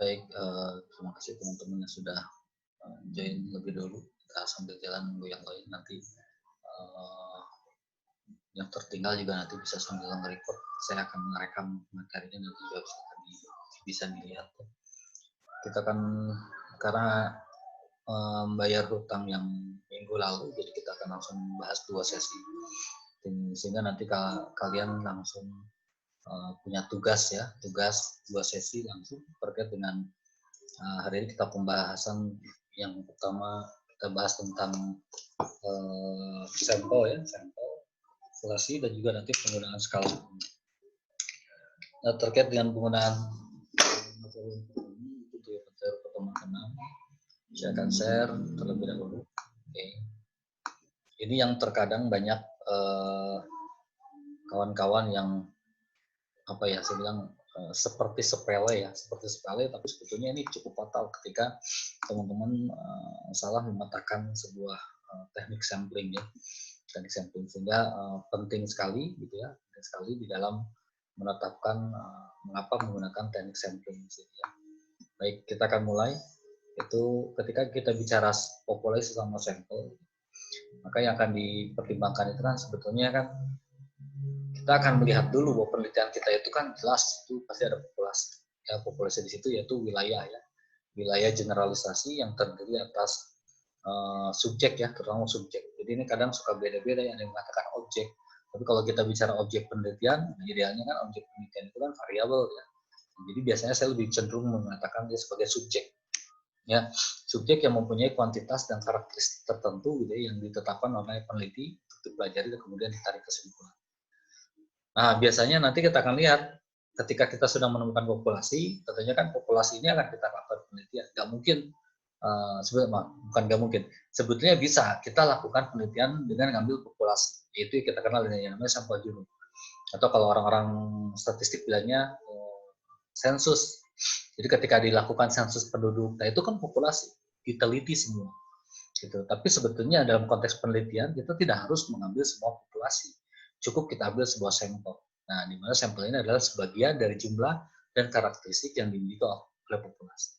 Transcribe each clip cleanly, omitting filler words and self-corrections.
Baik, terima kasih teman-teman yang sudah join lebih dulu. Kita sambil jalan nunggu yang lain nanti eh, yang tertinggal juga nanti bisa sambil nge-record. Saya akan merekam materinya nanti juga bisa dilihat. Kita akan karena membayar hutang yang minggu lalu, jadi kita akan langsung bahas 2 sesi. Sehingga nanti kalian langsung punya tugas ya, tugas 2 sesi langsung terkait dengan hari ini kita pembahasan yang pertama kita bahas tentang sampel ya, sampel, kalkulasi dan juga nanti penggunaan skala. Nah, terkait dengan penggunaan materi itu di materi pertemuan ke-6, saya akan share terlebih dahulu. Oke. Ini yang terkadang banyak kawan-kawan yang apa ya, saya bilang seperti sepele tapi sebetulnya ini cukup fatal ketika teman-teman salah memetakan sebuah teknik sampling ya, teknik sampling, sehingga penting sekali gitu ya, penting sekali di dalam menetapkan mengapa menggunakan teknik sampling ya. Baik, kita akan mulai. Itu ketika kita bicara populasi sama sampel, maka yang akan dipertimbangkan itu kan sebetulnya kan kita akan melihat dulu bahwa penelitian kita itu kan jelas itu pasti ada populasi. Ya, populasi di situ yaitu wilayah ya. Wilayah generalisasi yang terdiri atas subjek ya, terutama subjek. Jadi ini kadang suka beda-beda, yang mengatakan objek. Tapi kalau kita bicara objek penelitian, idealnya kan objek penelitian itu kan variabel ya. Jadi biasanya saya lebih cenderung mengatakan dia sebagai subjek. Ya, subjek yang mempunyai kuantitas dan karakteristik tertentu gitu ya, yang ditetapkan oleh peneliti untuk dipelajari dan kemudian ditarik kesimpulan. Nah, biasanya nanti kita akan lihat ketika kita sudah menemukan populasi, tentunya kan populasi ini akan kita lakukan penelitian. Nggak mungkin, sebenarnya bukan nggak mungkin, sebetulnya bisa kita lakukan penelitian dengan mengambil populasi. Itu yang kita kenal dengan yang namanya sampel junum. Atau kalau orang-orang statistik bilangnya sensus. Jadi ketika dilakukan sensus penduduk, nah itu kan populasi, diteliti semua. Gitu. Tapi sebetulnya dalam konteks penelitian kita tidak harus mengambil semua populasi, cukup kita ambil sebuah sampel. Nah, di mana sampel ini adalah sebagian dari jumlah dan karakteristik yang dimiliki oleh populasi.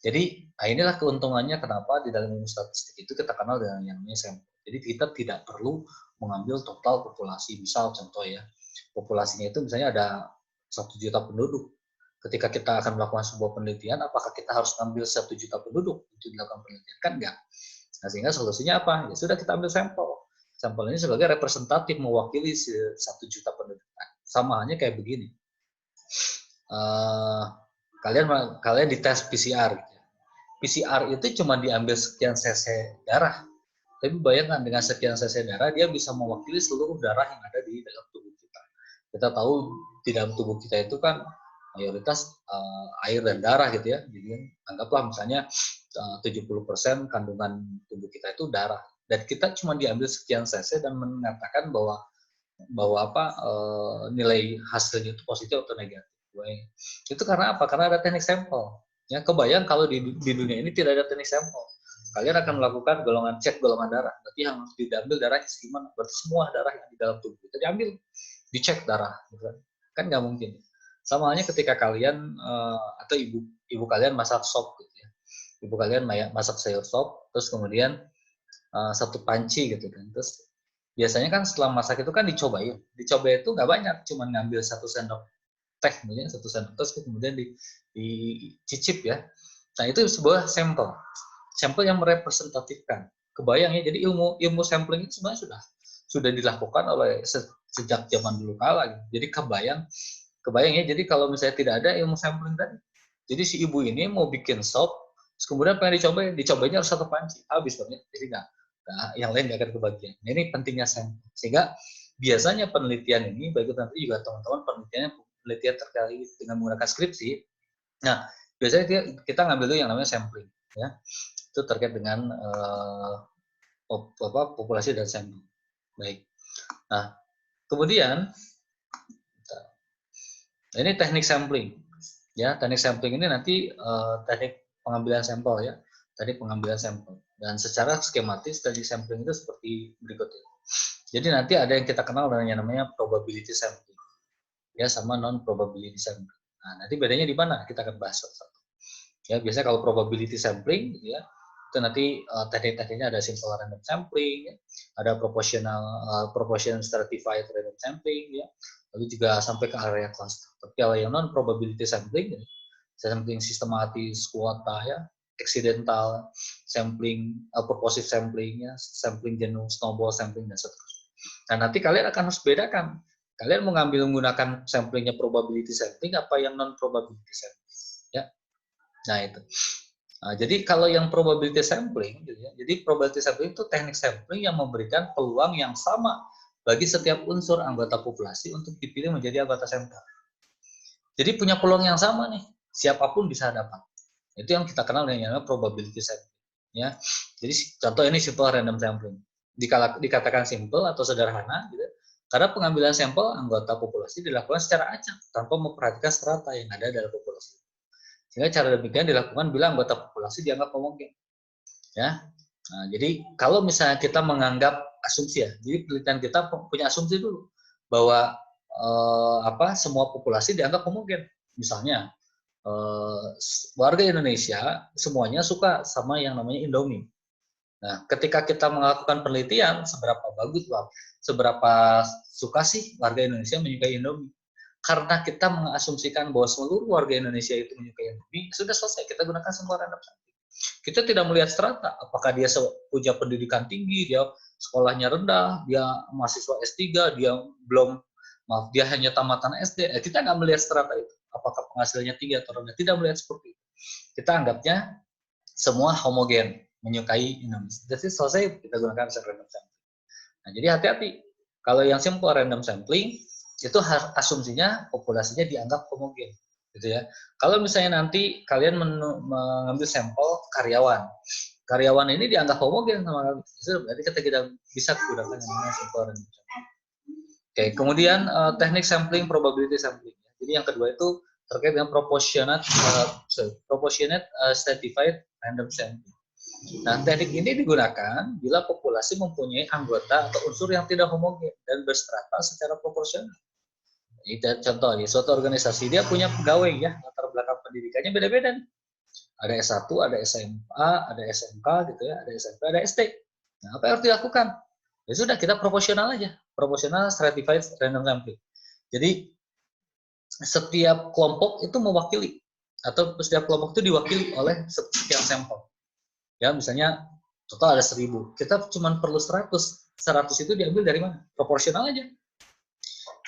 Jadi, nah inilah keuntungannya kenapa di dalam ilmu statistik itu kita kenal dengan yang namanya sampel. Jadi kita tidak perlu mengambil total populasi. Misal contoh ya, populasinya itu misalnya ada 1 juta penduduk. Ketika kita akan melakukan sebuah penelitian, apakah kita harus mengambil 1 juta penduduk untuk dilakukan penelitian? Kan enggak. Nah, sehingga solusinya apa? Ya sudah, kita ambil sampel. Sampel ini sebagai representatif mewakili 1 juta penduduk. Nah, sama halnya kayak begini. Kalian dites PCR. Gitu. PCR itu cuma diambil sekian cc darah. Tapi bayangkan dengan sekian cc darah, dia bisa mewakili seluruh darah yang ada di dalam tubuh kita. Kita tahu di dalam tubuh kita itu kan mayoritas air dan darah gitu ya. Jadi anggaplah misalnya 70% kandungan tubuh kita itu darah. Dan kita cuma diambil sekian cc dan mengatakan bahwa nilai hasilnya itu positif atau negatif. Itu karena apa? Karena ada teknik sampel. Ya, kebayang kalau di dunia ini tidak ada teknik sampel. Kalian akan melakukan cek golongan darah. Berarti yang harus diambil darahnya segimana? Berarti semua darah yang di dalam tubuh kita diambil, dicek darah. Kan nggak mungkin. Sama halnya ketika kalian atau ibu kalian masak sop gitu ya. Ibu kalian masak sayur sop, terus kemudian 1 panci gitu kan. Terus biasanya kan setelah masak itu kan dicoba itu nggak banyak, cuma ngambil 1 sendok teh, kemudian 1 sendok terus kemudian dicicip ya. Nah, itu sebuah sampel yang merepresentatifkan. Kebayang ya, jadi ilmu sampling itu sebenarnya sudah dilakukan oleh sejak zaman dulu kala. Jadi kebayang ya, jadi kalau misalnya tidak ada ilmu sampling tadi, jadi si ibu ini mau bikin sop, kemudian pengen dicobanya harus 1 panci, habis banget. Jadi yang lain nggak akan kebagian. Nah, ini pentingnya sampel. Sehingga biasanya penelitian ini, bagi nanti juga teman-teman penelitian terkait dengan menggunakan skripsi. Nah, biasanya kita ngambil dulu yang namanya sampling, ya. Itu terkait dengan populasi dan sampel. Baik. Nah, kemudian ini teknik sampling. Ya, teknik sampling ini nanti teknik pengambilan sampel ya. Tadi pengambilan sampel. Dan secara skematis teknik sampling itu seperti berikut ini. Jadi nanti ada yang kita kenal dengan yang namanya probability sampling. Ya, sama non probability sampling. Nah, nanti bedanya di mana? Kita akan bahas satu-satu. Ya, biasanya kalau probability sampling gitu ya, itu nanti teknik-tekniknya ada simple random sampling, ya, ada proportional stratified random sampling, ya, lalu juga sampai ke area cluster. Tapi kalau yang non probability sampling, ya, sampling sistematis, kuota, ya, accidental sampling, purposive sampling, ya, sampling jenuh, snowball sampling dan seterusnya. Nah, nanti kalian akan harus bedakan. Kalian mengambil menggunakan samplingnya probability sampling apa yang non probability sampling, ya. Nah, itu. Nah, jadi kalau yang probability sampling, gitu ya, jadi probability sampling itu teknik sampling yang memberikan peluang yang sama bagi setiap unsur anggota populasi untuk dipilih menjadi anggota sampel. Jadi punya peluang yang sama nih, siapapun bisa dapat. Itu yang kita kenal dengan probability sampling. Ya, jadi contoh ini simple random sampling. Dikatakan simple atau sederhana, gitu, karena pengambilan sampel anggota populasi dilakukan secara acak tanpa memperhatikan strata yang ada dalam populasi. Sehingga cara demikian dilakukan bila anggota populasi dianggap homogen. Ya. Nah, jadi kalau misalnya kita menganggap asumsi ya, jadi penelitian kita punya asumsi dulu bahwa semua populasi dianggap homogen. Misalnya warga Indonesia semuanya suka sama yang namanya Indomie. Nah, ketika kita melakukan penelitian seberapa bagus, seberapa suka sih warga Indonesia menyukai Indomie? Karena kita mengasumsikan bahwa seluruh warga Indonesia itu menyukai Indomie, sudah selesai, kita gunakan semua random sampling. Kita tidak melihat strata, apakah dia punya pendidikan tinggi, dia sekolahnya rendah, dia mahasiswa S3, dia dia hanya tamatan SD. Kita nggak melihat strata itu, apakah penghasilannya tinggi atau rendah, tidak melihat seperti itu. Kita anggapnya semua homogen, menyukai Indomie. Jadi selesai, kita gunakan random sampling. Nah, jadi hati-hati. Kalau yang simple random sampling, itu asumsinya populasinya dianggap homogen, gitu ya. Kalau misalnya nanti kalian mengambil sampel karyawan ini dianggap homogen sama kalian, berarti kita tidak bisa gunakan yang namanya simple random sampling. Oke, kemudian teknik sampling, probability sampling. Jadi yang kedua itu terkait dengan proportionate stratified random sampling. Nah, teknik ini digunakan bila populasi mempunyai anggota atau unsur yang tidak homogen dan berstrata secara proporsional. Jadi, contoh nih, suatu organisasi dia punya pegawai ya, latar belakang pendidikannya beda-beda. Ada S1, ada SMA, ada SMK gitu ya, ada SMP, ada ST. Nah, apa yang harus dilakukan? Ya sudah, kita proporsional aja. Proporsional stratified random sampling. Jadi setiap kelompok itu mewakili atau setiap kelompok itu diwakili oleh setiap sampel. Ya, misalnya total ada 1000. Kita cuma perlu 100. 100 itu diambil dari mana? Proporsional aja.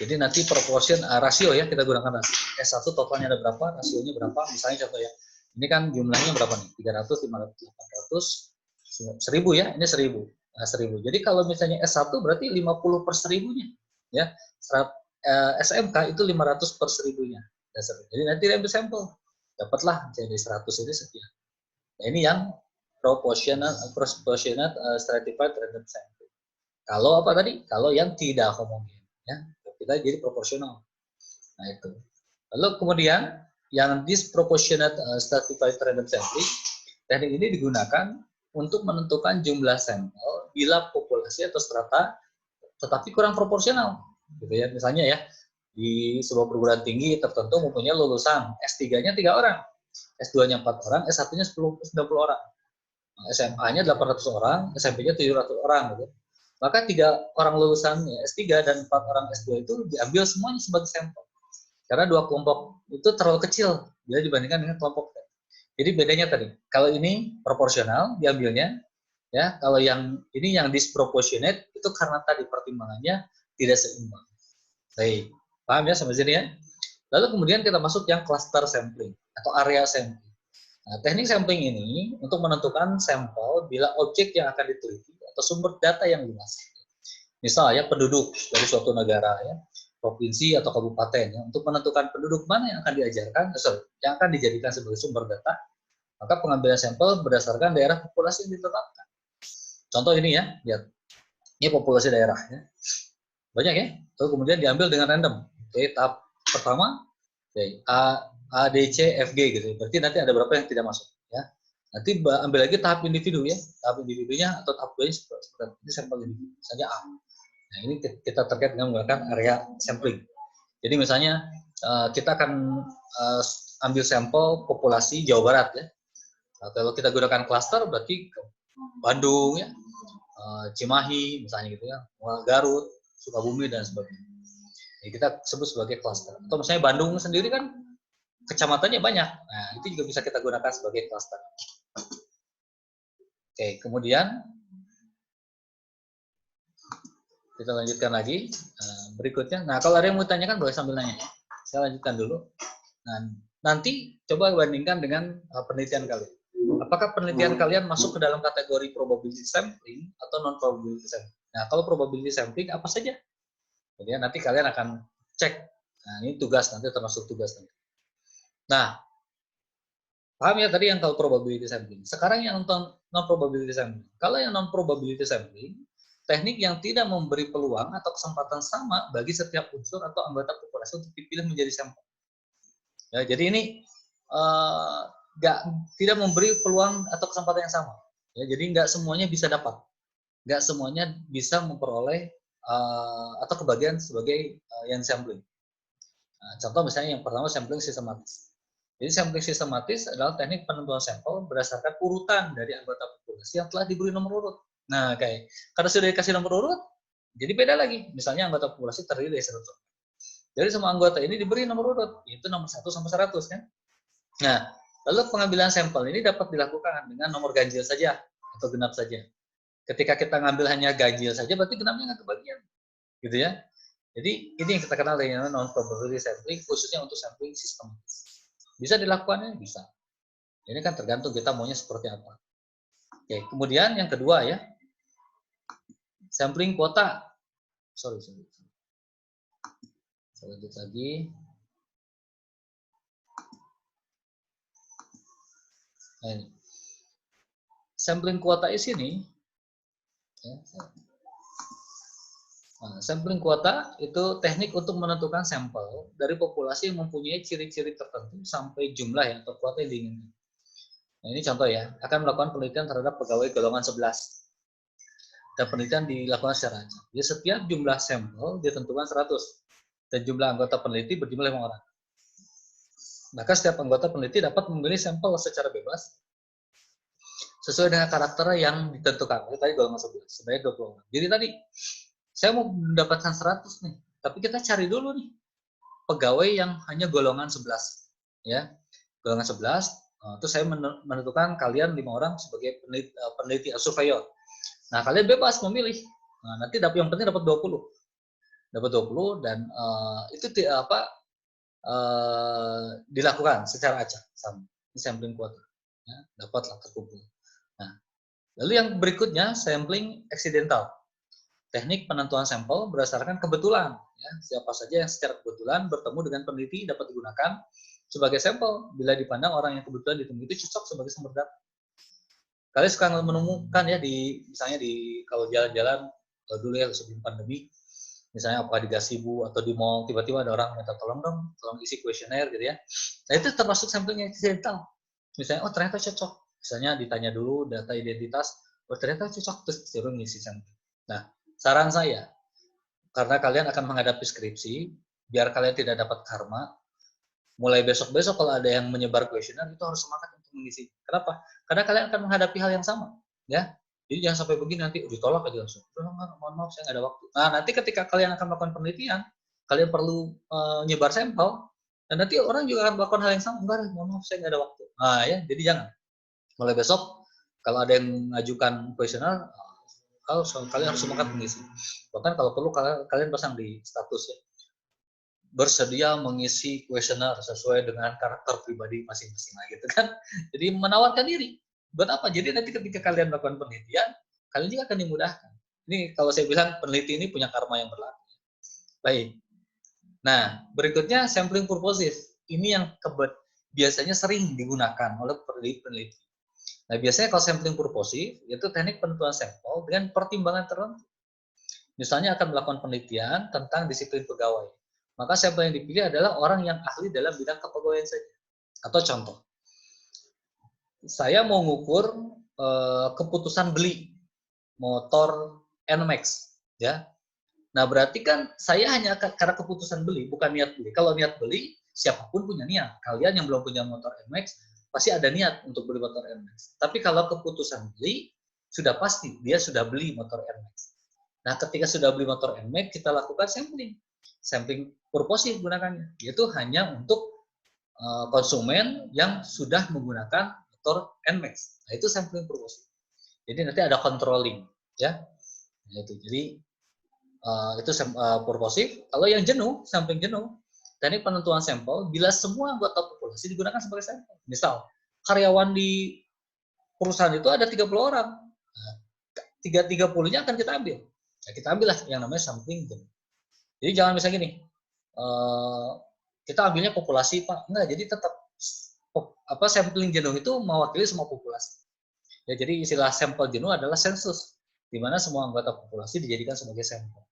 Jadi nanti proportion rasio ya, kita gunakan rasio. S1 totalnya ada berapa, rasionya berapa, misalnya contoh ya. Ini kan jumlahnya berapa nih? 300, 500, 800, 1000 ya, ini 1000. Nah, 1000. Jadi kalau misalnya S1 berarti 50 per 1000-nya. Ya. SMK itu 500 per 1000-nya. Jadi nanti diambil sampel. Dapatlah jadi 100 ini sekian. Nah, ini yang proportionate stratified random sampling. Kalau apa tadi? Kalau yang tidak homogen, ya kita jadi proporsional. Nah itu. Lalu kemudian yang disproportionate stratified random sampling, teknik ini digunakan untuk menentukan jumlah sampel bila populasi atau strata tetapi kurang proporsional. Gitu ya, misalnya ya di sebuah perguruan tinggi tertentu mempunyai lulusan S3-nya 3 orang, S2-nya 4 orang, S1-nya 90 orang. SMA-nya 800 orang, SMP-nya 700 orang gitu. Maka 3 orang lulusannya S3 dan 4 orang S2 itu diambil semuanya sebagai sampel. Karena 2 kelompok itu terlalu kecil bila dibandingkan dengan kelompok. Jadi bedanya tadi, kalau ini proporsional diambilnya, ya, kalau yang ini yang disproportionate itu karena tadi pertimbangannya tidak seimbang. Baik, paham ya sampai sini ya? Lalu kemudian kita masuk yang cluster sampling atau area sampling. Nah, teknik sampling ini untuk menentukan sampel bila objek yang akan diteliti atau sumber data yang luas. Misalnya penduduk dari suatu negara ya, provinsi atau kabupaten ya, untuk menentukan penduduk mana yang akan yang akan dijadikan sebagai sumber data, maka pengambilan sampel berdasarkan daerah populasi yang ditetapkan. Contoh ini ya, lihat. Ini populasi daerah ya. Banyak ya. Lalu kemudian diambil dengan random. Oke, tahap pertama A, D, C, F, G gitu. Berarti nanti ada berapa yang tidak masuk ya. Nanti ambil lagi tahap individu ya. Tahap individunya atau tahap 2 seperti ini sampel individu. Misalnya A. Nah, ini kita terkait dengan menggunakan area sampling. Jadi misalnya kita akan ambil sampel populasi Jawa Barat ya. Nah, kalau kita gunakan klaster berarti Bandung ya, Cimahi misalnya gitu ya, Garut, Sukabumi dan sebagainya. Jadi kita sebut sebagai klaster. Atau misalnya Bandung sendiri kan kecamatannya banyak. Nah, itu juga bisa kita gunakan sebagai klaster. Oke, kemudian kita lanjutkan lagi berikutnya. Nah, kalau ada yang mau tanyakan boleh sambil nanya. Saya lanjutkan dulu. Nah, nanti coba bandingkan dengan penelitian kalian. Apakah penelitian kalian masuk ke dalam kategori probability sampling atau non probability sampling? Nah, kalau probability sampling apa saja? Jadi nanti kalian akan cek. Nah, ini tugas nanti termasuk tugas nanti. Nah, paham ya tadi yang kalau probability sampling. Sekarang yang non probability sampling. Kalau yang non probability sampling, teknik yang tidak memberi peluang atau kesempatan sama bagi setiap unsur atau anggota populasi untuk dipilih menjadi sampel. Ya, jadi ini tidak memberi peluang atau kesempatan yang sama. Ya, jadi nggak semuanya bisa dapat, nggak semuanya bisa memperoleh atau kebagian sebagai yang sampling. Nah, contoh misalnya yang pertama sampling sistematis. Jadi sampling sistematis adalah teknik penentuan sampel berdasarkan urutan dari anggota populasi yang telah diberi nomor urut. Nah, karena sudah dikasih nomor urut, jadi beda lagi. Misalnya anggota populasi terdiri dari 100. Jadi semua anggota ini diberi nomor urut, yaitu nomor 1 sampai 100 kan. Nah, lalu pengambilan sampel ini dapat dilakukan dengan nomor ganjil saja atau genap saja. Ketika kita ngambil hanya ganjil saja, berarti genapnya nggak kebagian, gitu ya. Jadi ini yang kita kenal dengan non probability sampling, khususnya untuk sampling sistematis. Bisa dilakukannya? Bisa. Ini kan tergantung kita maunya seperti apa. Oke, kemudian yang kedua ya, sampling kuota. Sorry. Saya lanjut lagi. Nah, ini. Sampling kuota di sini. Ya, nah, sampling kuota itu teknik untuk menentukan sampel dari populasi yang mempunyai ciri-ciri tertentu sampai jumlah ya, atau kuota yang diinginkan. Nah, ini contoh ya, akan melakukan penelitian terhadap pegawai golongan 11. Dan penelitian dilakukan secara acak. Jadi setiap jumlah sampel ditentukan 100. Dan jumlah anggota peneliti berjumlah 5 orang. Maka setiap anggota peneliti dapat memilih sampel secara bebas sesuai dengan karakter yang ditentukan. Jadi tadi golongan 11, sebanyak 20 orang. Jadi tadi saya mau mendapatkan 100 nih, tapi kita cari dulu nih pegawai yang hanya golongan 11 ya. Golongan 11, terus saya menentukan kalian 5 orang sebagai peneliti surveyor. Nah, kalian bebas memilih. Nah, nanti yang penting dapat 20. Dapat 20 dan itu dilakukan secara acak sama sampling kuota. Ya, dapatlah terkumpul. Nah, lalu yang berikutnya sampling accidental. Teknik penentuan sampel berdasarkan kebetulan. Ya, siapa saja yang secara kebetulan bertemu dengan peneliti dapat digunakan sebagai sampel bila dipandang orang yang kebetulan ditemui itu cocok sebagai sumber data. Kalian suka menemukan ya misalnya kalau jalan-jalan dulu ya sebelum pandemi, misalnya apakah di gazebo atau di mall tiba-tiba ada orang minta tolong isi kuesioner gitu ya. Nah itu termasuk sampling accidental. Misalnya ternyata cocok. Misalnya ditanya dulu data identitas, ternyata cocok terus disuruh ngisi sampling. Nah, saran saya, karena kalian akan menghadapi skripsi, biar kalian tidak dapat karma, mulai besok-besok kalau ada yang menyebar kuesioner, itu harus semangat untuk mengisi. Kenapa? Karena kalian akan menghadapi hal yang sama. Ya, jadi jangan sampai begini nanti ditolak aja langsung. Mohon maaf, saya nggak ada waktu. Nah, nanti ketika kalian akan melakukan penelitian, kalian perlu nyebar sampel, dan nanti orang juga akan melakukan hal yang sama. Enggak, mohon maaf, saya nggak ada waktu. Nah, ya, jadi jangan. Mulai besok, kalau ada yang mengajukan kuesioner, kalian harus semangat mengisi. Bahkan kalau perlu kalian pasang di status ya, bersedia mengisi kuesioner sesuai dengan karakter pribadi masing-masing gitu kan. Jadi menawarkan diri. Buat apa? Jadi nanti ketika kalian melakukan penelitian, kalian juga akan dimudahkan. Ini kalau saya bilang peneliti ini punya karma yang berlaku. Baik. Nah, berikutnya sampling purposive. Ini yang biasanya sering digunakan oleh peneliti. Nah, biasanya kalau sampling purposive itu teknik penentuan sampel dengan pertimbangan tertentu. Misalnya akan melakukan penelitian tentang disiplin pegawai. Maka sampel yang dipilih adalah orang yang ahli dalam bidang kepegawaian saja. Atau contoh, saya mau ngukur keputusan beli motor NMAX, ya. Nah berarti kan saya hanya karena keputusan beli, bukan niat beli. Kalau niat beli, siapapun punya niat. Kalian yang belum punya motor NMAX, pasti ada niat untuk beli motor NMAX. Tapi kalau keputusan beli, sudah pasti dia sudah beli motor NMAX. Nah, ketika sudah beli motor NMAX, kita lakukan sampling. Sampling purposif gunakannya, yaitu hanya untuk konsumen yang sudah menggunakan motor NMAX. Nah, itu sampling purposif. Jadi nanti ada controlling, ya. Nah, itu. Jadi itu purposif. Kalau yang jenuh, sampling jenuh, teknik penentuan sampel bila semua anggota populasi digunakan sebagai sampel. Misal, karyawan di perusahaan itu ada 30 orang. Nah, 30-nya akan kita ambil. Nah, kita ambillah yang namanya sampling jenuh. Jadi jangan misalnya gini, kita ambilnya populasi Pak, enggak, jadi tetap sampling jenuh itu mewakili semua populasi. Ya, jadi istilah sampel jenuh adalah sensus, di mana semua anggota populasi dijadikan sebagai sampel.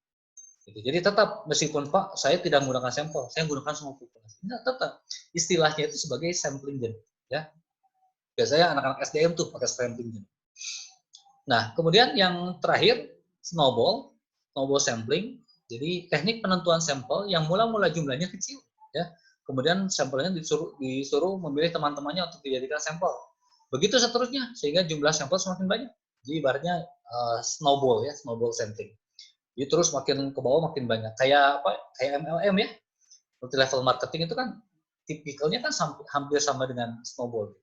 Gitu. Jadi tetap meskipun Pak saya tidak menggunakan sampel, saya menggunakan semua populasi. Enggak, tetap istilahnya itu sebagai sampling jenuh. Ya, biasanya anak-anak SDM tuh pakai sampling jenuh. Nah, kemudian yang terakhir snowball sampling. Jadi teknik penentuan sampel yang mula-mula jumlahnya kecil, ya. Kemudian sampelnya disuruh memilih teman-temannya untuk dijadikan sampel. Begitu seterusnya sehingga jumlah sampel semakin banyak. Jadi ibaratnya snowball sampling. Jadi terus makin ke bawah makin banyak. Kayak apa? Kayak MLM ya. Multi level marketing itu kan tipikalnya kan hampir sama dengan snowball.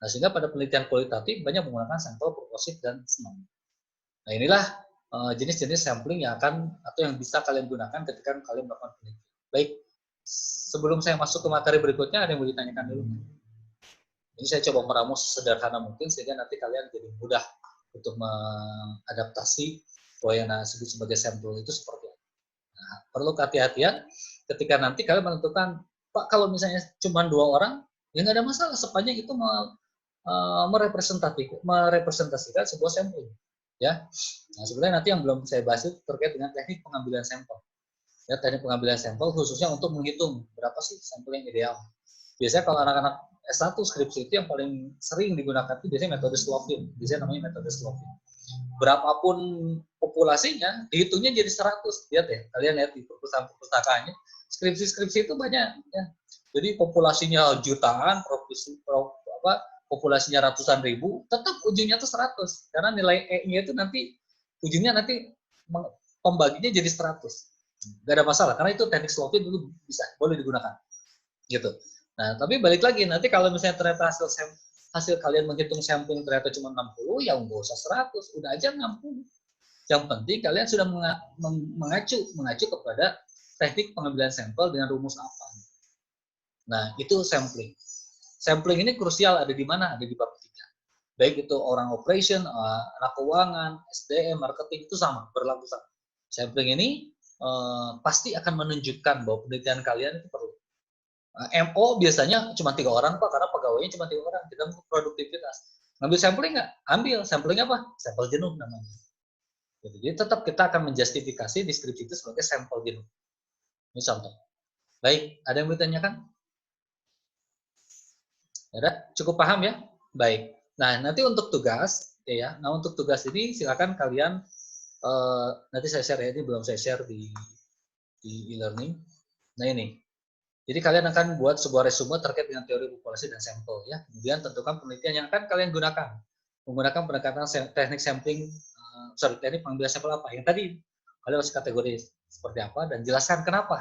Nah, sehingga pada penelitian kualitatif banyak menggunakan sampel purposif dan snow. Nah, inilah jenis-jenis sampling yang akan atau yang bisa kalian gunakan ketika kalian melakukan penelitian. Baik, sebelum saya masuk ke materi berikutnya, ada yang mau ditanyakan dulu? Ini saya coba meramus sederhana mungkin sehingga nanti kalian jadi mudah untuk mengadaptasi bahwa yang disebut sebagai sampel itu seperti apa. Nah, perlu kehati-hatian ketika nanti kalian menentukan, Pak, kalau misalnya cuma 2 orang, ya nggak ada masalah sepanjang itu merepresentasikan sebuah sampel. Ya, nah sebenarnya nanti yang belum saya bahas itu terkait dengan teknik pengambilan sampel. Ya, teknik pengambilan sampel khususnya untuk menghitung berapa sih sampel yang ideal. Biasanya kalau anak-anak S1 skripsi itu yang paling sering digunakan itu biasanya metode Slovin. Biasanya namanya metode Slovin. Berapapun populasinya, dihitungnya jadi 100. Lihat ya, kalian lihat di perpustakaannya. Skripsi-skripsi itu banyak. Ya. Jadi populasinya jutaan, populasinya ratusan ribu, tetap ujungnya tuh 100. Karena nilai E-nya itu nanti, ujungnya nanti pembaginya jadi 100. Gak ada masalah, karena itu teknik Slovin dulu bisa, boleh digunakan. Gitu. Nah, tapi balik lagi, nanti kalau misalnya ternyata hasil kalian menghitung sampling ternyata cuma 60, ya nggak usah 100, udah aja 60. Yang penting kalian sudah mengacu kepada teknik pengambilan sampel dengan rumus apa. Nah, itu sampling. Sampling ini krusial ada di mana? Ada di bab 3. Baik itu orang operation, anak keuangan, SDM, marketing, itu sama, berlaku sama. Sampling ini pasti akan menunjukkan bahwa penelitian kalian itu perlu. MO biasanya cuma 3 orang Pak, karena pegawainya cuma 3 orang, kita untuk produktivitas. Ngambil sampling nggak? Ambil. Sampling apa? Sampel jenuh namanya. Jadi tetap kita akan menjustifikasi deskripsi itu sebagai sampel jenuh. Ini contoh. Baik, ada yang mau ditanyakan? Ada? Cukup paham ya? Baik. Nah, nanti untuk tugas, ya. Nah, untuk tugas ini silakan kalian nanti saya share ya, ini belum saya share di e-learning. Nah, ini. Jadi kalian akan buat sebuah resume terkait dengan teori populasi dan sampel ya. Kemudian tentukan penelitian yang akan kalian gunakan. Menggunakan pendekatan teknik sampling, teknik pengambilan sampel apa. Yang tadi kalian harus kategori seperti apa dan jelaskan kenapa.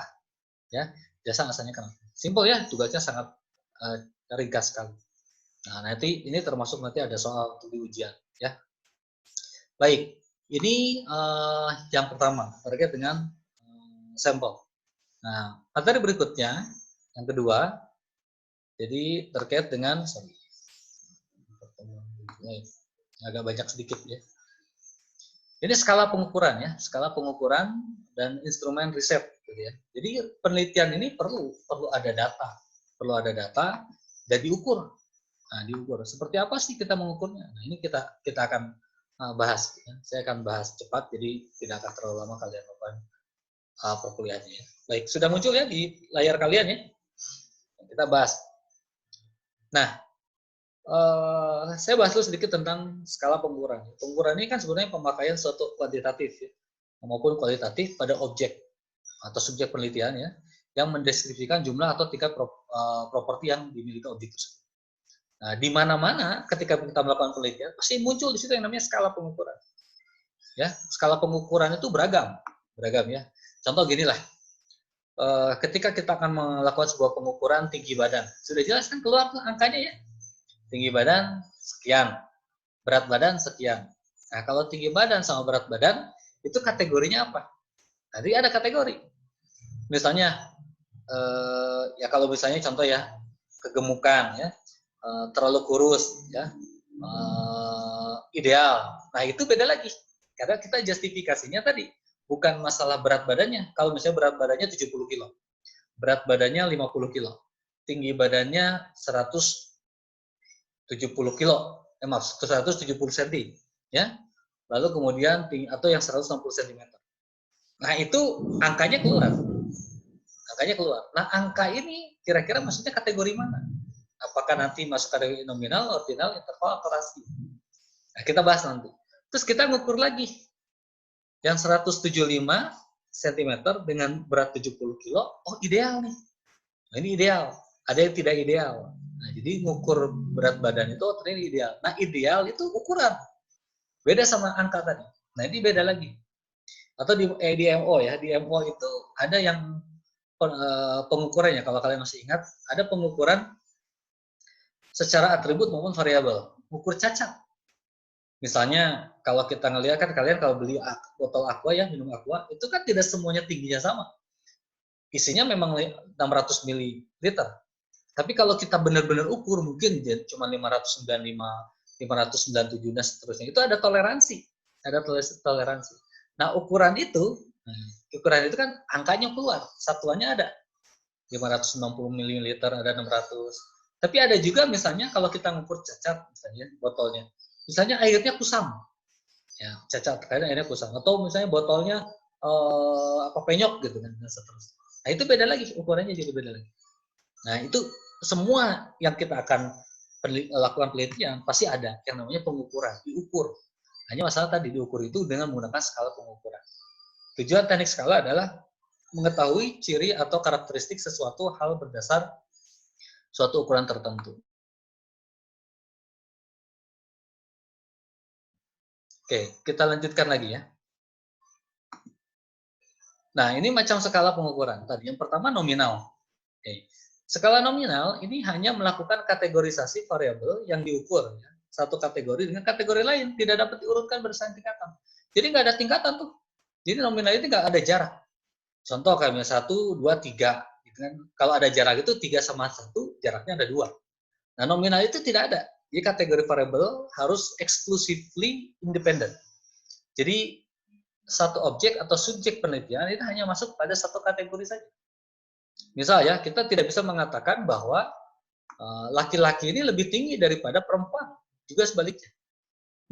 Ya, jelaskan alasannya kenapa. Simpel ya, tugasnya sangat ringkas sekali. Nah, nanti ini termasuk nanti ada soal untuk di ujian ya. Baik, ini yang pertama terkait dengan sampel. Nah, materi berikutnya yang kedua, jadi terkait dengan agak banyak sedikit ya. Ini skala pengukuran ya, skala pengukuran dan instrumen riset gitu ya. Jadi penelitian ini perlu ada data dan diukur. Nah, diukur. Seperti apa sih kita mengukurnya? Nah, ini kita akan bahas. Ya. Saya akan bahas cepat, jadi tidak akan terlalu lama kalian melakukan perkuliahannya. Ya. Baik, sudah muncul ya di layar kalian ya. Kita bahas. Nah, saya bahas dulu sedikit tentang skala pengukuran. Pengukuran ini kan sebenarnya pemakaian suatu kuantitatif ya, maupun kualitatif pada objek atau subjek penelitian ya, yang mendeskripsikan jumlah atau tingkat properti yang dimiliki objek tersebut. Nah, di mana-mana ketika kita melakukan penelitian pasti muncul di situ yang namanya skala pengukuran. Ya, skala pengukuran itu beragam ya. Contoh gini lah, ketika kita akan melakukan sebuah pengukuran tinggi badan, sudah jelas kan keluar tuh angkanya ya, tinggi badan sekian, berat badan sekian. Nah, kalau tinggi badan sama berat badan itu kategorinya apa? Tadi ada kategori. Misalnya, ya kalau misalnya contoh ya, kegemukan ya, terlalu kurus ya, ideal. Nah itu beda lagi. Karena kita justifikasinya tadi bukan masalah berat badannya. Kalau misalnya berat badannya 70 kilo, berat badannya 50 kilo, tinggi badannya 170 kilo, maaf 170 cm, ya. Lalu kemudian atau yang 160 cm. Nah itu angkanya keluar. Angkanya keluar. Nah angka ini kira-kira maksudnya kategori mana? Apakah nanti masuk kategori nominal, ordinal, interval, atau rasio? Nah, kita bahas nanti. Terus kita ngukur lagi. Yang 175 cm dengan berat 70 kilo, oh ideal nih. Nah, ini ideal. Ada yang tidak ideal. Nah, jadi ngukur berat badan itu ternyata ideal. Nah, ideal itu ukuran. Beda sama angka tadi. Nah, ini beda lagi. Atau di MO ya, di MO itu ada yang pengukurannya, kalau kalian masih ingat, ada pengukuran secara atribut maupun variabel. Ukur cacat. Misalnya kalau kita ngelihat kan kalian kalau beli botol aqua ya, minum aqua, itu kan tidak semuanya tingginya sama. Isinya memang 600 ml. Tapi kalau kita benar-benar ukur mungkin cuma 595, 597 dan seterusnya. Itu ada toleransi. Ada toleransi. Nah, ukuran itu kan angkanya keluar, satuannya ada. 560 ml, ada 600. Tapi ada juga misalnya kalau kita ngukur cacat misalnya botolnya. Misalnya airnya kusam, ya cacat karena airnya kusam. Atau misalnya botolnya penyok gitu kan, dan seterusnya. Nah itu beda lagi, ukurannya jadi beda lagi. Nah itu semua yang kita akan lakukan penelitian pasti ada yang namanya pengukuran, diukur. Hanya masalah tadi diukur itu dengan menggunakan skala pengukuran. Tujuan teknik skala adalah mengetahui ciri atau karakteristik sesuatu hal berdasar suatu ukuran tertentu. Oke, kita lanjutkan lagi ya. Nah, ini macam skala pengukuran. Tadi yang pertama nominal. Oke. Skala nominal ini hanya melakukan kategorisasi variabel yang diukur. Ya. Satu kategori dengan kategori lain. Tidak dapat diurutkan berdasarkan tingkatan. Jadi nggak ada tingkatan tuh. Jadi nominal itu nggak ada jarak. Contoh kayak 1, 2, 3. Gitu kan. Kalau ada jarak itu 3 sama 1, jaraknya ada 2. Nah, nominal itu tidak ada. Jadi kategori variabel harus exclusively independent. Jadi satu objek atau subjek penelitian itu hanya masuk pada satu kategori saja. Misal ya, kita tidak bisa mengatakan bahwa laki-laki ini lebih tinggi daripada perempuan, juga sebaliknya.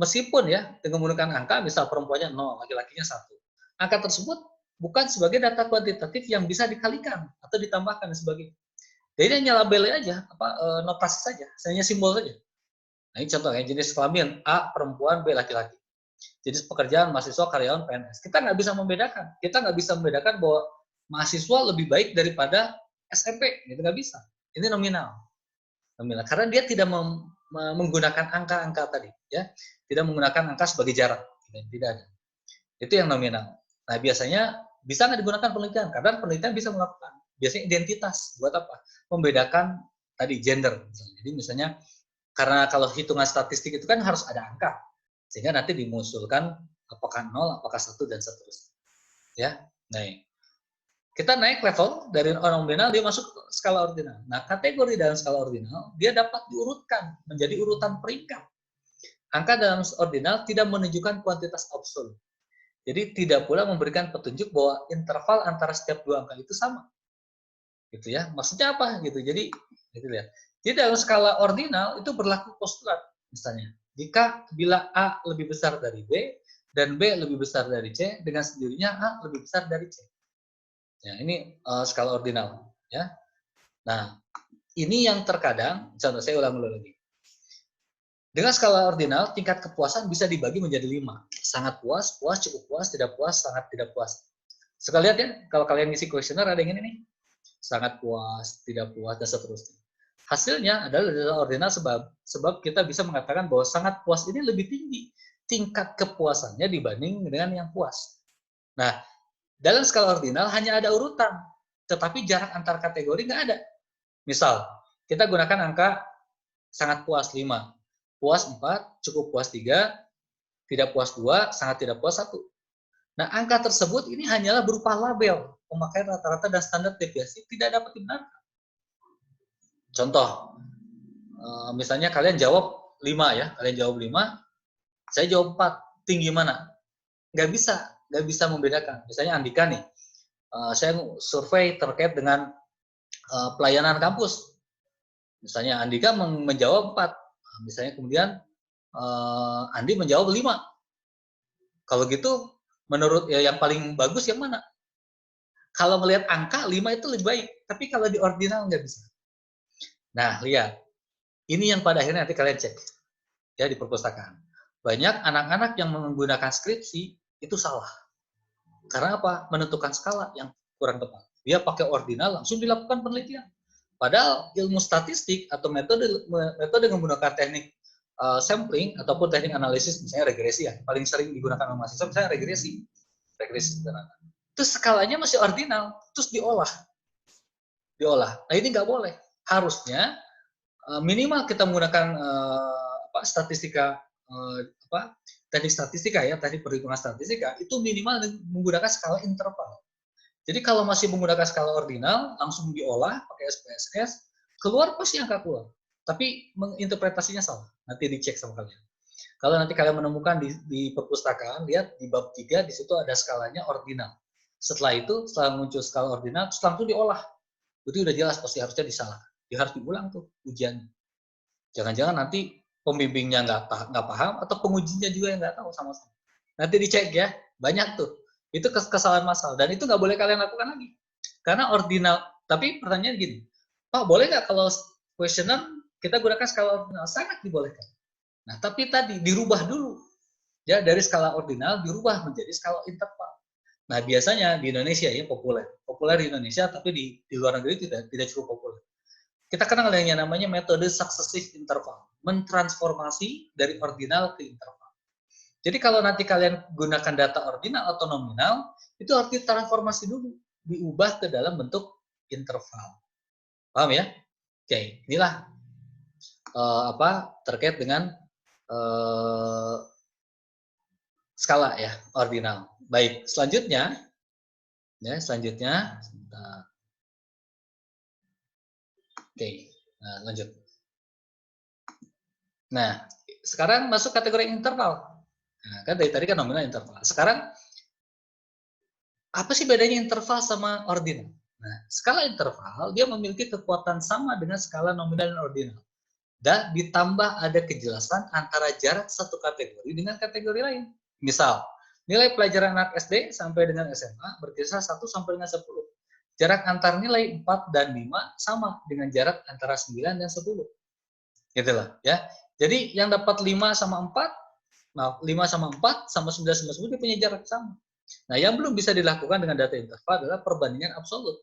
Meskipun ya dengan menggunakan angka, misal perempuannya 0, laki-lakinya 1. Angka tersebut bukan sebagai data kuantitatif yang bisa dikalikan atau ditambahkan dan sebagainya. Jadi hanya labelnya aja, notasi saja, hanya simbol saja. Nah ini contohnya jenis kelamin A perempuan, B laki-laki. Jenis pekerjaan mahasiswa, karyawan, PNS. Kita nggak bisa membedakan. Kita nggak bisa membedakan bahwa mahasiswa lebih baik daripada SMP. Itu nggak bisa. Ini nominal. Nominal. Karena dia tidak menggunakan angka-angka tadi, ya, tidak menggunakan angka sebagai jarak. Tidak ada. Itu yang nominal. Nah biasanya bisa nggak digunakan penelitian? Karena penelitian bisa melakukan. Biasanya identitas. Buat apa? Membedakan tadi gender. Jadi misalnya karena kalau hitungan statistik itu kan harus ada angka, sehingga nanti dimunculkan apakah 0, apakah 1, dan seterusnya. Ya, naik. Kita naik level dari nominal, dia masuk ke skala ordinal. Nah, kategori dalam skala ordinal, dia dapat diurutkan menjadi urutan peringkat. Angka dalam ordinal tidak menunjukkan kuantitas absolut. Jadi tidak pula memberikan petunjuk bahwa interval antara setiap dua angka itu sama. Gitu ya. Maksudnya apa gitu. Jadi gitu ya. Jadi dalam skala ordinal itu berlaku postulat misalnya. Bila A lebih besar dari B dan B lebih besar dari C, dengan sendirinya A lebih besar dari C. Ya, ini skala ordinal ya. Nah, ini yang terkadang, contoh saya ulang lagi. Dengan skala ordinal, tingkat kepuasan bisa dibagi menjadi 5. Sangat puas, puas, cukup puas, tidak puas, sangat tidak puas. Sekalian ya, kalau kalian ngisi kuesioner ada yang ini nih. sangat puas, tidak puas, dan seterusnya. Hasilnya adalah data ordinal sebab kita bisa mengatakan bahwa sangat puas ini lebih tinggi tingkat kepuasannya dibanding dengan yang puas. Nah, dalam skala ordinal hanya ada urutan, tetapi jarak antar kategori nggak ada. Misal, kita gunakan angka sangat puas 5, puas 4, cukup puas 3, tidak puas 2, sangat tidak puas 1. Nah, angka tersebut ini hanyalah berupa label, pemakaian rata-rata dan standar deviasi tidak dapat dibenarkan. Contoh, misalnya kalian jawab 5 ya, kalian jawab 5, saya jawab 4, tinggi mana? Nggak bisa membedakan. Misalnya Andika nih, saya survei terkait dengan pelayanan kampus. Misalnya Andika menjawab 4, misalnya kemudian Andi menjawab 5. Kalau gitu, menurut yang paling bagus yang mana? Kalau melihat angka, 5 itu lebih baik. Tapi kalau di ordinal nggak bisa. Nah, lihat. Ini yang pada akhirnya nanti kalian cek. Ya, di perpustakaan. Banyak anak-anak yang menggunakan skripsi, itu salah. Karena apa? Menentukan skala yang kurang tepat. Dia pakai ordinal, langsung dilakukan penelitian. Padahal ilmu statistik atau metode menggunakan teknik sampling ataupun teknik analisis, misalnya regresi ya, paling sering digunakan oleh mahasiswa, misalnya regresi sederhana. Terus skalanya masih ordinal, terus diolah. Nah ini nggak boleh. Harusnya minimal kita menggunakan statistika, teknik statistika ya, teknik perhitungan statistika, itu minimal menggunakan skala interval. Jadi kalau masih menggunakan skala ordinal, langsung diolah pakai SPSS, keluar pasti angka keluar. Tapi menginterpretasinya salah. Nanti dicek sama kalian. Kalau nanti kalian menemukan di perpustakaan, lihat di bab 3, di situ ada skalanya ordinal. Setelah itu, setelah muncul skala ordinal, terus langsung diolah. Itu udah jelas pasti harusnya disalah. Dia harus diulang tuh ujian. Jangan-jangan nanti pembimbingnya nggak paham, atau pengujinya juga yang nggak tahu sama-sama. Nanti dicek ya, banyak tuh. Itu kesalahan massal, dan itu nggak boleh kalian lakukan lagi. Karena ordinal, tapi pertanyaan gini, Pak, boleh nggak kalau kuesioner kita gunakan skala ordinal? Sangat dibolehkan. Nah, tapi tadi dirubah dulu. Ya, dari skala ordinal dirubah menjadi skala interval. Nah, biasanya di Indonesia ya populer di Indonesia, tapi di luar negeri tidak cukup populer. Kita kenal yang namanya metode successive interval, mentransformasi dari ordinal ke interval. Jadi kalau nanti kalian gunakan data ordinal atau nominal, itu harus ditransformasi dulu, diubah ke dalam bentuk interval. Paham ya? Oke, inilah terkait dengan skala ya, ordinal. Baik, selanjutnya, sebentar. Oke, nah, lanjut. Nah, sekarang masuk kategori interval. Nah, kan dari tadi kan nominal interval. Sekarang, apa sih bedanya interval sama ordinal? Nah, skala interval, dia memiliki kekuatan sama dengan skala nominal dan ordinal. Dan ditambah ada kejelasan antara jarak satu kategori dengan kategori lain. Misal, nilai pelajaran anak SD sampai dengan SMA berkisar 1 sampai dengan 10. Jarak antar nilai 4 dan 5 sama dengan jarak antara 9 dan 10. Gitu loh, ya. Jadi yang dapat 5 sama 4, nah 5 sama 4 sama 9 sama 10 dia punya jarak sama. Nah, yang belum bisa dilakukan dengan data interval adalah perbandingan absolut.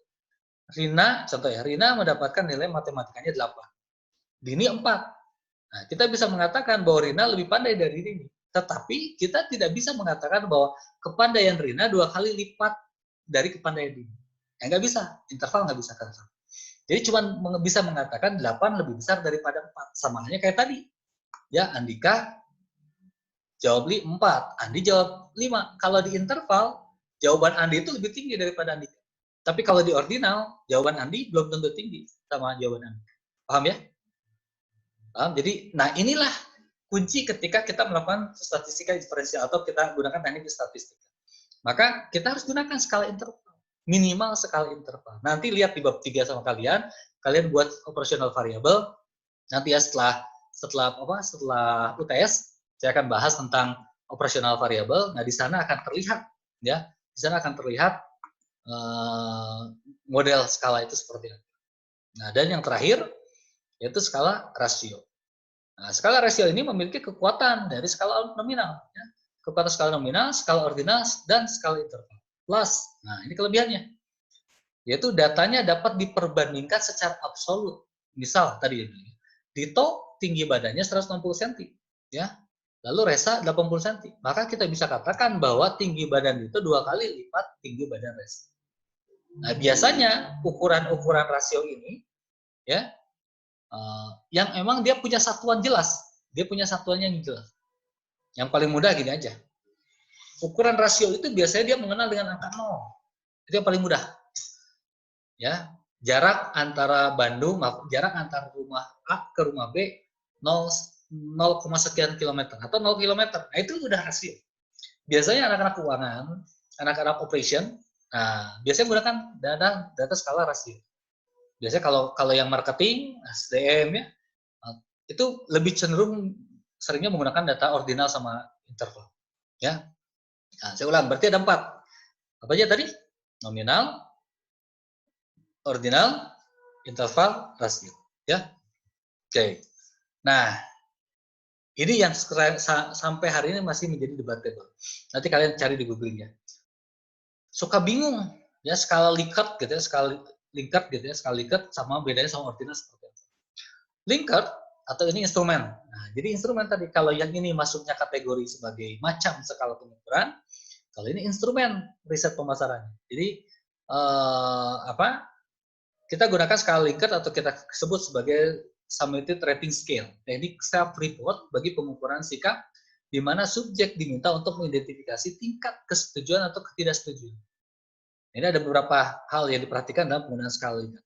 Rina, contoh ya, Rina mendapatkan nilai matematikanya 8. Dini 4. Nah, kita bisa mengatakan bahwa Rina lebih pandai dari Dini. Tetapi kita tidak bisa mengatakan bahwa kepandaian Rina 2 kali lipat dari kepandaian Dini. Ya, nggak bisa. Interval nggak bisa. Jadi cuma bisa mengatakan 8 lebih besar daripada 4. Sama halnya kayak tadi. Ya, Andika jawab 4, Andi jawab 5. Kalau di interval, jawaban Andi itu lebih tinggi daripada Andika. Tapi kalau di ordinal, jawaban Andi belum tentu tinggi sama jawaban Andi. Paham ya? Paham? Jadi, nah inilah kunci ketika kita melakukan statistika diferensial atau kita gunakan teknik statistika. Maka kita harus gunakan skala interval. Minimal skala interval. Nanti lihat di bab 3 sama kalian buat operational variable. Nanti ya setelah UTS, saya akan bahas tentang operational variable. Nah, di sana akan terlihat ya, model skala itu seperti apa. Nah, dan yang terakhir yaitu skala rasio. Nah, skala rasio ini memiliki kekuatan dari skala nominal ya. Kekuatan skala nominal, skala ordinal, dan skala interval. Plus, nah ini kelebihannya. yaitu datanya dapat diperbandingkan secara absolut. Misal tadi Dito tinggi badannya 160 cm, ya. Lalu Resa 80 cm. Maka kita bisa katakan bahwa tinggi badan Dito 2 kali lipat tinggi badan Resa. Nah, biasanya ukuran-ukuran rasio ini, ya, yang emang dia punya satuan jelas, dia punya satuannya yang jelas. Yang paling mudah gini aja, ukuran rasio itu biasanya dia mengenal dengan angka 0. Itu yang paling mudah. Ya, jarak antara Bandung, jarak antara rumah A ke rumah B 0, sekian kilometer atau 0 kilometer. Nah, itu udah rasio. Biasanya anak-anak keuangan, anak-anak operation, nah, biasanya menggunakan data skala rasio. Biasanya kalau yang marketing, SDM ya, itu lebih cenderung seringnya menggunakan data ordinal sama interval. Ya. Nah, saya ulang, berarti ada 4. Apa aja tadi? Nominal, ordinal, interval, rasio. Ya. Oke. Nah, ini yang sampai hari ini masih menjadi debatable. Nanti kalian cari di Google ya. Suka bingung ya skala Likert gitu ya, skala Likert gitu ya, skala Likert sama bedanya sama ordinal seperti apa. Likert atau ini instrumen. Nah, jadi instrumen tadi kalau yang ini masuknya kategori sebagai macam skala pengukuran, kalau ini instrumen riset pemasaran. Jadi kita gunakan skala Likert atau kita sebut sebagai summated rating scale, teknik self report bagi pengukuran sikap di mana subjek diminta untuk mengidentifikasi tingkat kesetujuan atau ketidaksetujuan. Ini ada beberapa hal yang diperhatikan dalam penggunaan skala Likert,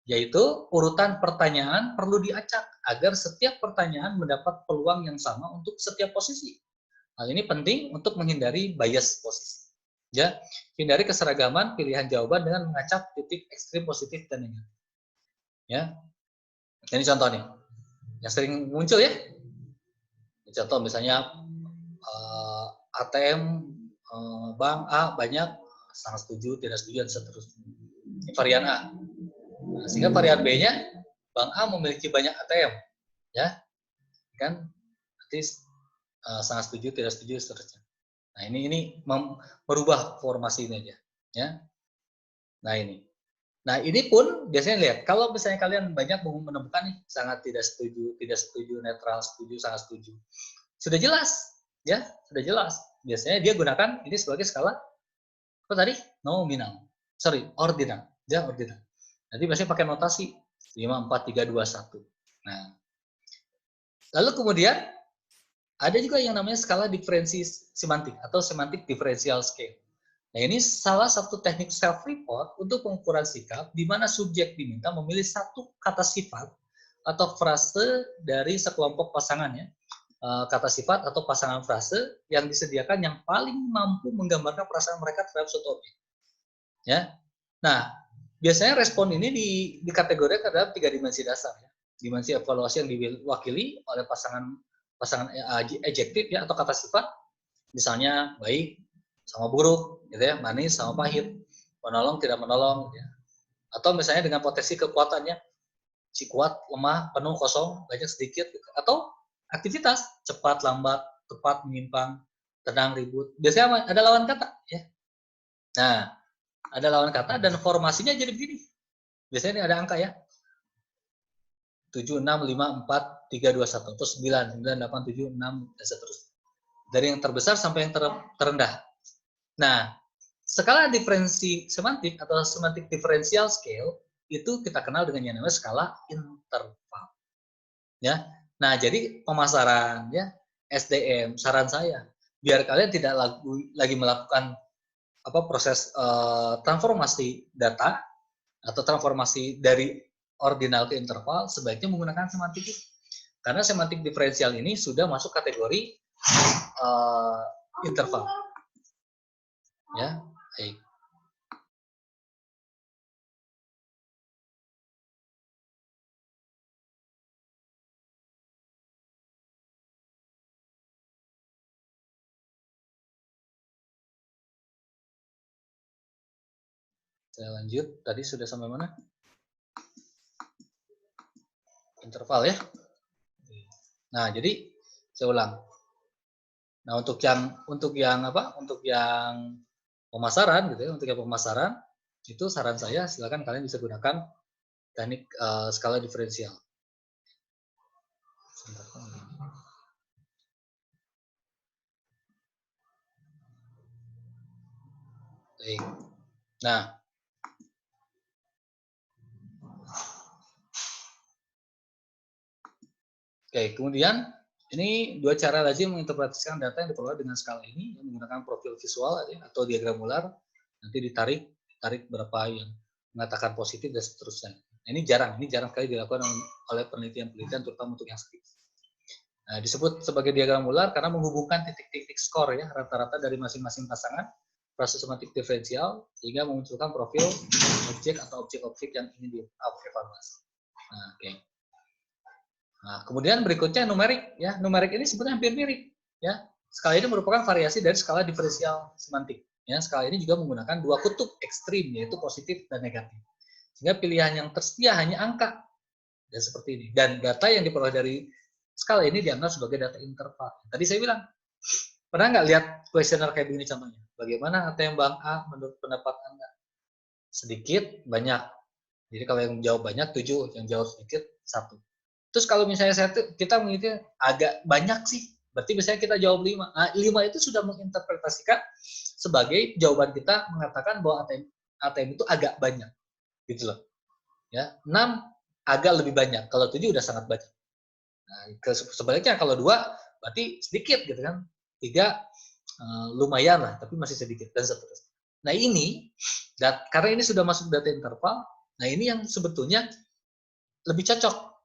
yaitu urutan pertanyaan perlu diacak agar setiap pertanyaan mendapat peluang yang sama untuk setiap posisi. Hal ini penting untuk menghindari bias posisi. Ya, hindari keseragaman pilihan jawaban dengan mengacak titik ekstrim positif dan negatif. Ya, ini contoh nih, yang sering muncul ya. Contoh misalnya ATM bank A banyak, sangat setuju, tidak setuju, dan seterusnya. Ini varian A. Nah, sehingga varian B-nya, bank A memiliki banyak ATM, ya, kan? Nanti sangat setuju, tidak setuju, seterusnya. Nah, ini merubah formasi ini aja, ya. Nah, ini. Nah, ini pun biasanya lihat, kalau misalnya kalian banyak menemukan nih, sangat tidak setuju, netral, setuju, sangat setuju. Sudah jelas, ya, sudah jelas. Biasanya dia gunakan ini sebagai skala apa tadi? Nominal. Sorry, ordinal. Ya, ordinal. Nanti biasanya pakai notasi 5, 4, 3, 2, 1. Nah, lalu kemudian ada juga yang namanya skala diferensi semantik atau semantic differential scale. Nah, ini salah satu teknik self-report untuk pengukuran sikap di mana subjek diminta memilih satu kata sifat atau frase dari sekelompok pasangannya, kata sifat atau pasangan frase yang disediakan yang paling mampu menggambarkan perasaan mereka terhadap suatu objek. Ya. Nah, biasanya respon ini dikategorikan dalam 3 dimensi dasar. Ya. Dimensi evaluasi yang diwakili oleh pasangan adjektif ya atau kata sifat, misalnya baik sama buruk, gitu ya, manis sama pahit, menolong tidak menolong, gitu ya. Atau misalnya dengan potensi kekuatannya, si kuat, lemah, penuh, kosong, banyak, sedikit, gitu. Atau aktivitas, cepat, lambat, tepat, menyimpang, tenang, ribut. Biasanya ada lawan kata, ya. Nah, ada lawan kata dan formasinya jadi begini. Biasanya ini ada angka ya. 7, 6, 5, 4, 3, 2, 1, terus 9, 9, 8, 7, 6, dan seterusnya. Dari yang terbesar sampai yang terendah. Nah, skala diferensi semantik atau semantic differential scale itu kita kenal dengan yang namanya skala interval. Ya. Nah, jadi pemasaran ya, SDM, saran saya biar kalian tidak lagi melakukan proses transformasi data atau transformasi dari ordinal ke interval, sebaiknya menggunakan semantik itu. Karena semantik diferensial ini sudah masuk kategori interval. Ya, baik. Saya lanjut, tadi sudah sampai mana? Interval ya. Nah, jadi saya ulang. Nah, untuk yang pemasaran gitu ya, untuk yang pemasaran Itu saran saya silakan kalian bisa gunakan teknik skala diferensial. Baik. Nah, oke, kemudian ini dua cara lazim menginterpretasikan data yang diperoleh dengan skala ini, yang menggunakan profil visual atau diagram ular, nanti tarik berapa yang mengatakan positif dan seterusnya. Nah, ini jarang kali dilakukan oleh penelitian-penelitian terutama untuk yang skripsi. Nah, disebut sebagai diagram ular karena menghubungkan titik-titik skor ya rata-rata dari masing-masing pasangan proses semantik diferensial sehingga memunculkan profil objek atau objek-objek yang ingin dievaluasi. Nah, oke. Nah, kemudian berikutnya numerik ya. Numerik ini sebenarnya hampir mirip ya. Skala ini merupakan variasi dari skala diferensial semantik. Ya, skala ini juga menggunakan dua kutub ekstrim yaitu positif dan negatif. Sehingga pilihan yang tersedia hanya angka. Dan seperti ini. Dan data yang diperoleh dari skala ini dianggap sebagai data interval. Tadi saya bilang, pernah nggak lihat kuesioner kayak begini contohnya? Bagaimana ATM Bank A menurut pendapat Anda? Sedikit, banyak. Jadi kalau yang jawab banyak 7, yang jawab sedikit 1. Terus kalau misalnya kita mengikuti agak banyak sih, berarti misalnya kita jawab 5. Nah, 5 itu sudah menginterpretasikan sebagai jawaban kita mengatakan bahwa ATM itu agak banyak. Gitu loh. Ya, 6 agak lebih banyak. Kalau 7 udah sangat banyak. Nah, sebaliknya kalau 2 berarti sedikit gitu kan. 3 lumayan lah, tapi masih sedikit dan seterusnya. Nah, ini karena ini sudah masuk data interval, nah ini yang sebetulnya lebih cocok.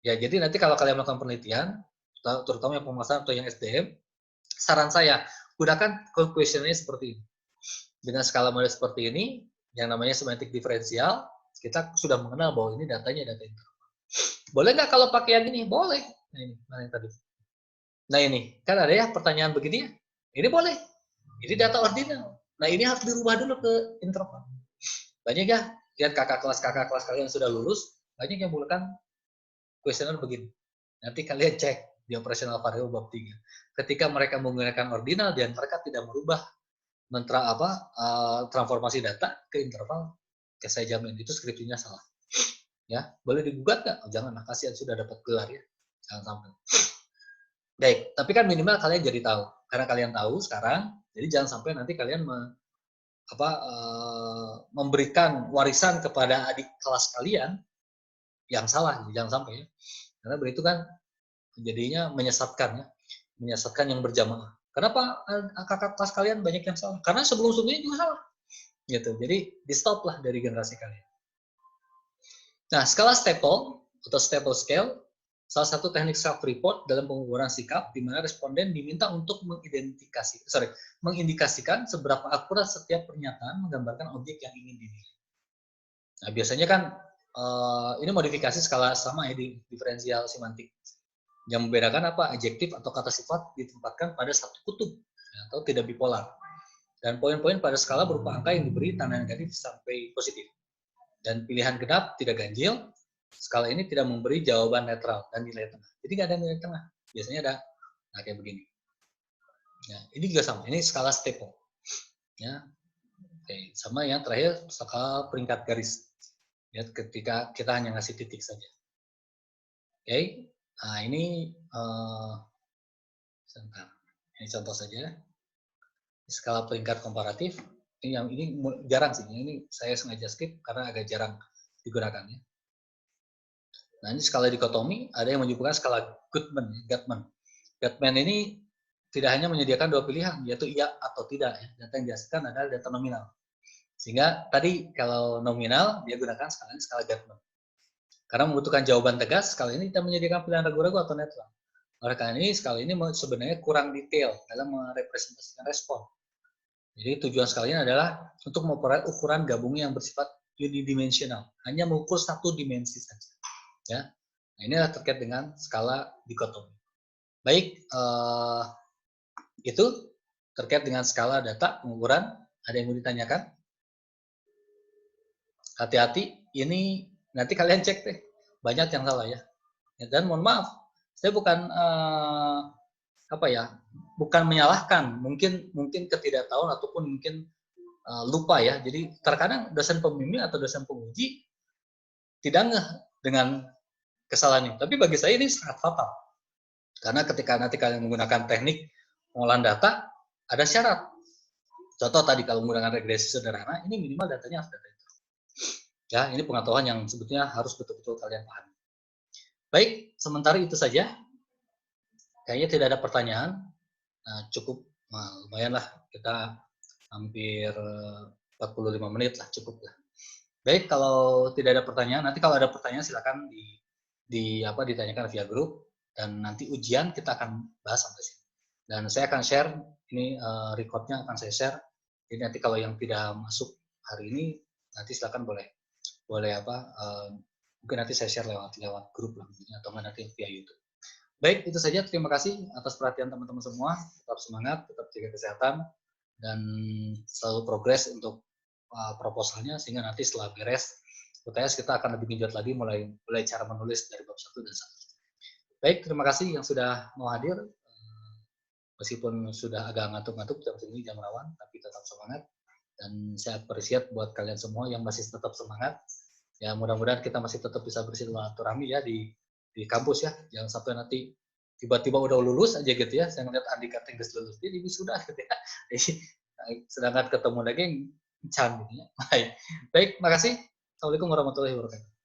Ya, jadi nanti kalau kalian melakukan penelitian, terutama yang pemasaran atau yang SDM, saran saya gunakan questionnya seperti ini. Dengan skala model seperti ini, yang namanya semantik diferensial, kita sudah mengenal bahwa ini datanya data interval. Boleh nggak kalau pakai yang ini? Boleh. Nah, ini mana yang tadi? Nah, ini kan ada ya pertanyaan begini ya. Ini boleh. Ini data ordinal. Nah, ini harus dirubah dulu ke interval. Banyak ya, lihat kakak kelas kalian sudah lulus, banyak yang menggunakan kuesioner begini. Nanti kalian cek di operasional variable bab 3. Ketika mereka menggunakan ordinal dan mereka tidak merubah transformasi data ke interval, saya jamin itu skripsinya salah. Ya, boleh digugat nggak? Oh, jangan, kasihan sudah dapat gelar ya. Jangan sampai. Baik, tapi kan minimal kalian jadi tahu. Karena kalian tahu sekarang, jadi jangan sampai nanti kalian memberikan warisan kepada adik kelas kalian yang salah, jangan sampai ya. Karena berarti kan jadinya menyesatkan yang berjamaah. Kenapa kakak kelas kalian banyak yang salah? Karena sebelum-sebelumnya juga salah. Gitu. Jadi di stop lah dari generasi kalian. Nah, skala staple atau staple scale salah satu teknik self report dalam pengukuran sikap di mana responden diminta untuk mengindikasikan seberapa akurat setiap pernyataan menggambarkan objek yang ingin dinilai. Nah, biasanya kan ini modifikasi skala sama ya di diferensial semantik. Yang membedakan apa? Adjektif atau kata sifat ditempatkan pada satu kutub atau tidak bipolar. Dan poin-poin pada skala berupa angka yang diberi tanda negatif sampai positif. Dan pilihan genap tidak ganjil. Skala ini tidak memberi jawaban netral dan nilai tengah. Jadi nggak ada nilai tengah. Biasanya ada kayak begini. Ya, ini juga sama. Ini skala staple. Ya, oke. Sama yang terakhir skala peringkat garis. Ya, ketika kita hanya ngasih titik saja. Oke. Nah, ini sebentar. Ini contoh saja. Skala peringkat komparatif. Ini jarang sih. Ini saya sengaja skip karena agak jarang digunakan ya. Nah, ini skala dikotomi, ada yang menyebutkan skala Goodman. Goodman ini tidak hanya menyediakan dua pilihan, yaitu iya atau tidak. Data yang dihasilkan adalah data nominal. Sehingga tadi kalau nominal, dia gunakan skala Goodman. Karena membutuhkan jawaban tegas, skala ini tidak menyediakan pilihan ragu-ragu atau netral. Oleh karena ini, skala ini sebenarnya kurang detail dalam merepresentasikan respon. Jadi tujuan skala ini adalah untuk memperoleh ukuran gabungan yang bersifat unidimensional. Hanya mengukur satu dimensi saja. Ya, nah, inilah terkait dengan skala dikotomi. Baik, itu terkait dengan skala data pengukuran. Ada yang mau ditanyakan? Hati-hati, ini nanti kalian cek deh. Banyak yang salah ya. Dan mohon maaf, saya bukan bukan menyalahkan, mungkin ketidaktahuan ataupun mungkin lupa ya. Jadi terkadang dosen pembimbing atau dosen penguji tidak ngeh dengan kesalahan ini. Tapi bagi saya ini sangat fatal. Karena ketika nanti kalian menggunakan teknik pengolahan data, ada syarat. Contoh tadi kalau menggunakan regresi sederhana, ini minimal datanya harus data itu. Ya, ini pengetahuan yang sebetulnya harus betul-betul kalian pahami. Baik, sementara itu saja. Kayaknya tidak ada pertanyaan. Cukup, lumayan lah. Kita hampir 45 menit lah, cukup lah. Baik, kalau tidak ada pertanyaan, nanti kalau ada pertanyaan silakan ditanyakan via grup, dan nanti ujian kita akan bahas sampai sini. Dan saya akan share ini recordnya akan saya share. Jadi nanti kalau yang tidak masuk hari ini, nanti silakan boleh mungkin nanti saya share lewat grup lah, atau nanti via YouTube. Baik, itu saja. Terima kasih atas perhatian teman-teman semua. Tetap semangat, tetap jaga kesehatan, dan selalu progres untuk proposalnya, sehingga nanti setelah beres UTS kita akan lebih genjot lagi mulai cara menulis dari bab 1 dan 1. Baik, terima kasih yang sudah mau hadir. Meskipun sudah agak ngantuk-ngantuk jam segini, jam rawan, tapi tetap semangat. Dan saya appreciate buat kalian semua yang masih tetap semangat. Ya, mudah-mudahan kita masih tetap bisa bersilaturahmi ya di kampus ya. Jangan sampai nanti tiba-tiba udah lulus aja gitu ya. Saya ngeliat Andika Tengges lulus, jadi sudah gitu ya. Sedangkan ketemu lagi yang can gitu ya. Baik, makasih. Assalamualaikum warahmatullahi wabarakatuh.